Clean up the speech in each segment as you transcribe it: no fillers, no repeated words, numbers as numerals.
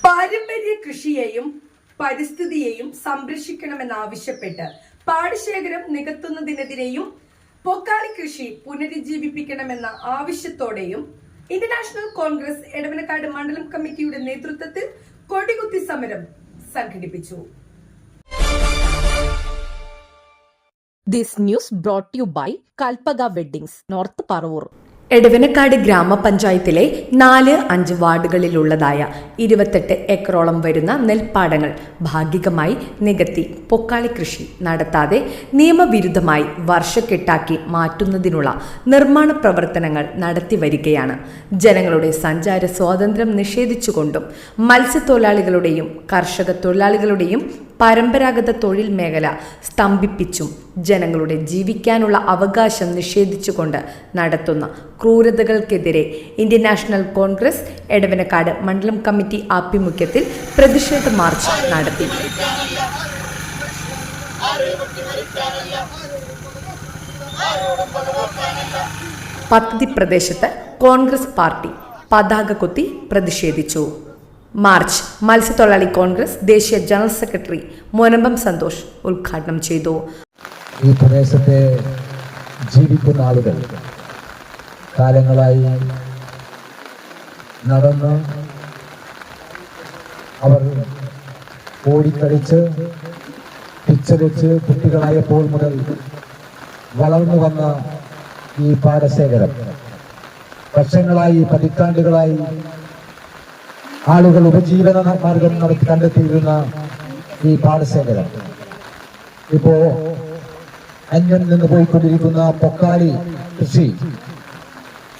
പാരമ്പര്യ കൃഷിയെയും പരിസ്ഥിതിയെയും സംരക്ഷിക്കണമെന്നാവശ്യപ്പെട്ട് പാടശേഖരം നികത്തുന്നതിനെതിരെയും പൊക്കാളി കൃഷി പുനരുജ്ജീവിപ്പിക്കണമെന്ന ആവശ്യത്തോടെയും ഇന്റർനാഷണൽ കോൺഗ്രസ് എടവനക്കാട് മണ്ഡലം കമ്മിറ്റിയുടെ നേതൃത്വത്തിൽ കൊടികുത്തി സമരം സംഘടിപ്പിച്ചു. This news brought to you by Kalpaga Weddings, North Parvur. Edavanakkad ഗ്രാമപഞ്ചായത്തിലെ 4-5 വാർഡുകളിലുള്ളതായ 28 ഏക്കറോളം വരുന്ന നെൽപ്പാടങ്ങൾ ഭാഗികമായി നികത്തി പൊക്കാളി കൃഷി നടത്താതെ നിയമവിരുദ്ധമായി വർഷക്കെട്ടാക്കി മാറ്റുന്നതിനുള്ള നിർമ്മാണ പ്രവർത്തനങ്ങൾ നടത്തിവരികയാണ്. ജനങ്ങളുടെ സഞ്ചാര സ്വാതന്ത്ര്യം നിഷേധിച്ചുകൊണ്ടും മത്സ്യത്തൊഴിലാളികളുടെയും കർഷക തൊഴിലാളികളുടെയും പരമ്പരാഗത തൊഴിൽ മേഖല സ്തംഭിപ്പിച്ചും ജനങ്ങളുടെ ജീവിക്കാനുള്ള അവകാശം നിഷേധിച്ചുകൊണ്ട് നടത്തുന്ന ക്രൂരതകൾക്കെതിരെ ഇന്ത്യൻ നാഷണൽ കോൺഗ്രസ് എടവനക്കാട് മണ്ഡലം കമ്മിറ്റി ആഭിമുഖ്യത്തിൽ പ്രതിഷേധ മാർച്ച് നടത്തി. പദ്ധതി പ്രദേശത്ത് കോൺഗ്രസ് പാർട്ടി പതാക കുത്തി പ്രതിഷേധിച്ചു. മാർച്ച് മത്സ്യത്തൊഴിലാളി കോൺഗ്രസ് ദേശീയ ജനറൽ സെക്രട്ടറി മോനമ്പം സന്തോഷ് ഉദ്ഘാടനം ചെയ്തു. ഈ പ്രദേശത്തെ ജീവിക്കുന്ന ആളുകൾ കാലങ്ങളായി നടന്ന് അവർ ഓടിക്കളിച്ച് പിച്ചവെച്ച് കുട്ടികളായപ്പോൾ മുതൽ വളർന്നു വന്ന ഈ പാടശേഖരം വർഷങ്ങളായി പതിറ്റാണ്ടുകളായി ആളുകൾ ഉപജീവന മാർഗം കണ്ടെത്തിയിരുന്ന ഈ പാടശേഖരം ഇപ്പോ അന്യം നിന്ന് പോയിക്കൊണ്ടിരിക്കുന്ന പൊക്കാളി കൃഷി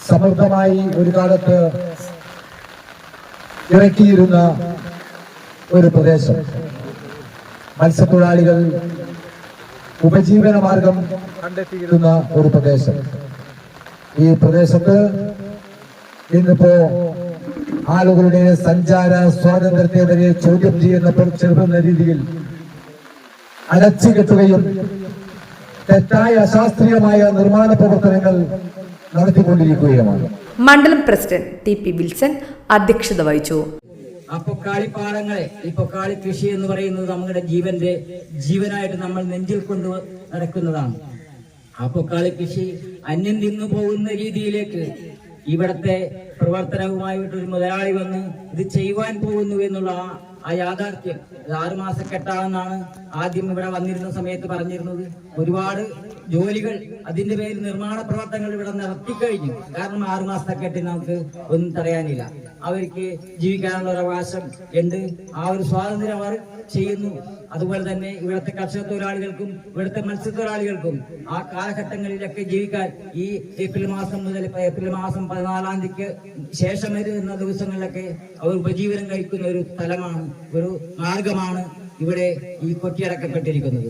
സമൃദ്ധമായി ഒരു കാലത്ത് ഇറക്കിയിരുന്ന ഒരു പ്രദേശം, മത്സ്യത്തൊഴിലാളികൾ ഉപജീവന മാർഗം കണ്ടെത്തിയിരുന്ന ഒരു പ്രദേശം. ഈ പ്രദേശത്ത് ഇന്നിപ്പോ ആളുകളുടെ സഞ്ചാര സ്വാതന്ത്ര്യത്തെ വരെ ചോദ്യം ചെയ്യുന്ന രീതിയിൽ അടച്ചുകെട്ടുകയും തെറ്റായ അശാസ്ത്രീയമായ നിർമ്മാണ പ്രവർത്തനങ്ങൾ നടത്തിക്കൊണ്ടിരിക്കുകയുമാണ്. മണ്ഡലം പ്രസിഡന്റ് ടി പി വിൽസൺ അധ്യക്ഷത വഹിച്ചു. ആ പൊക്കാളി പാടങ്ങളെ, ഈ പൊക്കാളി കൃഷി എന്ന് പറയുന്നത് നമ്മുടെ ജീവനായിട്ട് നമ്മൾ നെഞ്ചിൽ കൊണ്ട് നടക്കുന്നതാണ്. ആ പൊക്കാളി കൃഷി അന്യം നിന്നു പോകുന്ന രീതിയിലേക്ക് ഇവിടത്തെ പ്രവർത്തനവുമായിട്ടൊരു മുതലാളി വന്ന് ഇത് ചെയ്യുവാൻ പോകുന്നു എന്നുള്ള ആ യാഥാർത്ഥ്യം 6 മാസക്കെട്ടാണെന്നാണ് ആദ്യം ഇവിടെ വന്നിരുന്ന സമയത്ത് പറഞ്ഞിരുന്നത്. ഒരുപാട് ജോലികൾ അതിന്റെ പേരിൽ നിർമ്മാണ പ്രവർത്തനങ്ങൾ ഇവിടെ നടത്തിക്കഴിഞ്ഞു. കാരണം 6 മാസക്കെട്ടിൽ നമുക്ക് ഒന്നും തടയാനില്ല. അവർക്ക് ജീവിക്കാനുള്ള ഒരു അവകാശം ഉണ്ട്. ആ ഒരു സ്വാതന്ത്ര്യം അവർ ചെയ്യുന്നു. അതുപോലെ തന്നെ ഇവിടുത്തെ കർഷക തൊഴിലാളികൾക്കും ഇവിടുത്തെ മത്സ്യത്തൊഴിലാളികൾക്കും ആ കാലഘട്ടങ്ങളിലൊക്കെ ജീവിക്കാൻ ഈ ഏപ്രിൽ മാസം മുതൽ ഏപ്രിൽ മാസം 14-ാം തീയതിക്ക് ശേഷം വരുന്ന ദിവസങ്ങളിലൊക്കെ അവർ ഉപജീവനം കഴിക്കുന്ന ഒരു സ്ഥലമാണ്, ഒരു മാർഗമാണ് ഇവിടെ ഈ കൊട്ടിയടക്കപ്പെട്ടിരിക്കുന്നത്.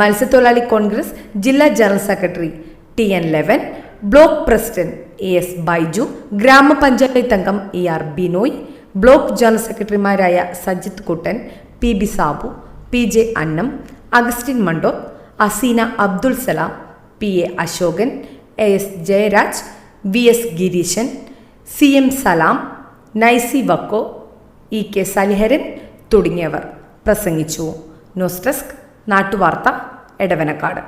മത്സ്യത്തൊഴിലാളി കോൺഗ്രസ് ജില്ലാ general secretary TN Levan, block president AS Baiju, ഗ്രാമപഞ്ചായത്ത് അംഗം ER ബിനോയ്, ബ്ലോക്ക് ജനറൽ സെക്രട്ടറിമാരായ Sajith Kuttan, PB Sabu, PJ Annam, Augustine Mandor, Aseena Abdul Salam, PA Ashokan, AS Jayaraj, VS Gireesan, CM Salam, Naisy Vakko, EK Saliharan തുടങ്ങിയവർ പ്രസംഗിച്ചു. ന്യൂസ് ഡെസ്ക്, നാട്ടുവാർത്ത, എടവനക്കാട്.